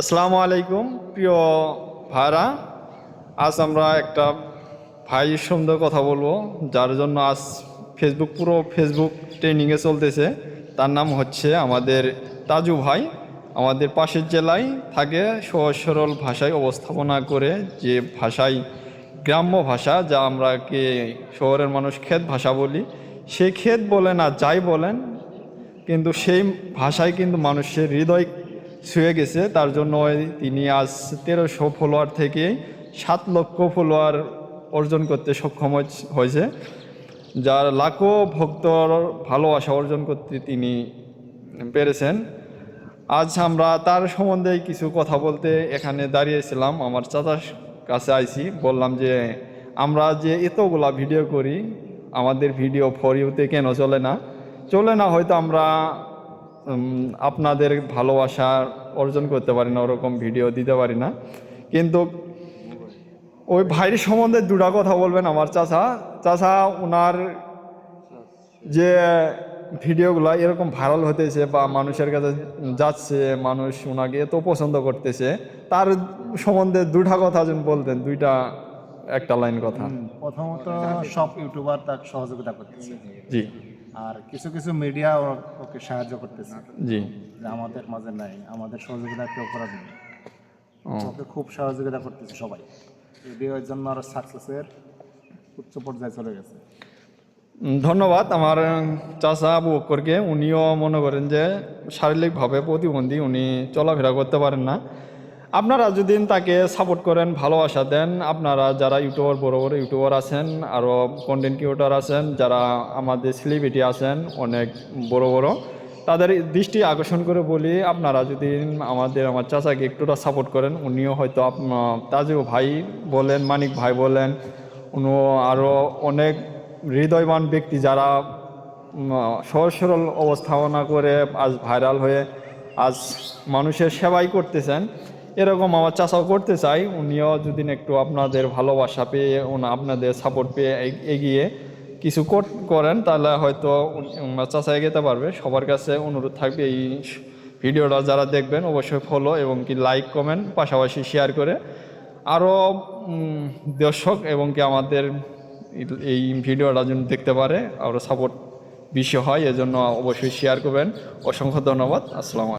আসসালামু আলাইকুম প্রিয় ভাইরা। আজ আমরা একটা ভাইয়ের সঙ্গে কথা বলবো, যার জন্য আজ পুরো ফেসবুক ট্রেনিংয়ে চলতেছে। তার নাম হচ্ছে আমাদের তাজু ভাই। আমাদের পাশের জেলায় থাকে, সহজ সরল ভাষায় উপস্থাপনা করে, যে ভাষায় গ্রাম্য ভাষা, যা আমরা শহরের মানুষ ক্ষেত ভাষা বলি, সেই ক্ষেত বলেন আর যাই বলেন, কিন্তু সেই ভাষায় কিন্তু মানুষের হৃদয় ছুঁয়ে গেছে। তার জন্য তিনি আজ 1300 ফলোয়ার থেকে 7 লক্ষ ফলোয়ার অর্জন করতে সক্ষম হয়েছে, যার লাখো ভক্তর ভালোবাসা অর্জন করতে তিনি পেরেছেন। আজ আমরা তার সম্বন্ধে কিছু কথা বলতে এখানে দাঁড়িয়েছিলাম। আমার চাচার কাছে আইছি, বললাম যে আমরা যে এতগুলা ভিডিও করি, আমাদের ভিডিও ফর ইউতে কেন চলে না হয়তো আমরা আপনাদের ভালোবাসা অর্জন করতে পারি না, ওরকম ভিডিও দিতে পারি না। কিন্তু ওই ভাইয়ের সম্বন্ধে দুটা কথা বলবেন আমার চাচা ওনার যে ভিডিওগুলো এরকম ভাইরাল হতেছে বা মানুষের কাছে যাচ্ছে, মানুষ ওনাকে এত পছন্দ করতেছে, তার সম্বন্ধে দুটা কথা যেন বলতেন, একটা লাইন কথা। প্রথমত সব ইউটিউবার তাকে সহযোগিতা করতেছে, জি। আর কিছু কিছু মিডিয়া ওকে সাহায্য করতেছে, জি। যে আমাদের মাঝে নাই, আমাদের সহযোগিতা কেউ করার নেই, ওকে খুব সহযোগিতা করতেছে সবাই। ভিডিওর জন্য আরো সাকসেসের উচ্চ পর্যায়ে চলে গেছে। ধন্যবাদ আমার চাচা আবু বক্করকে। উনিও মনে করেন যে শারীরিকভাবে প্রতিবন্ধী, উনি চলাফেরা করতে পারেন না। আপনারা যদি তাকে সাপোর্ট করেন, ভালোবাসা দেন, আপনারা যারা ইউটিউবার, বড় বড় ইউটিউবার আছেন, আরও কন্টেন্ট ক্রিয়েটর আছেন, যারা আমাদের সেলিব্রিটি আছেন অনেক বড় বড়, তাদের দৃষ্টি আকর্ষণ করে বলি, আপনারা যদি আমার চাচাকে একটুটা সাপোর্ট করেন, উনিও হয়তো তাজু ভাই বলেন, মানিক ভাই বলেন, উনিও আরও অনেক হৃদয়বান ব্যক্তি, যারা সহজ সরল অবস্থাপনা করে আজ ভাইরাল হয়ে আজ মানুষের সেবাই করতেছেন। এরকম আমার চাচাও করতে চাই। উনিও যদি একটু আপনাদের ভালোবাসা পেয়ে, আপনাদের সাপোর্ট পেয়ে এগিয়ে কিছু করেন, তাহলে হয়তো চাচা এগোতে পারবে। সবার কাছে অনুরোধ থাকবে, এই ভিডিওটা যারা দেখবেন অবশ্যই ফলো এবং লাইক, কমেন্ট, পাশাপাশি শেয়ার করে আরও দর্শক এবং আমাদের এই ভিডিওটা যেন দেখতে পারে, আরও সাপোর্ট বেশি হয়, এজন্য অবশ্যই শেয়ার করবেন। অসংখ্য ধন্যবাদ। আসসালামু আলাইকুম।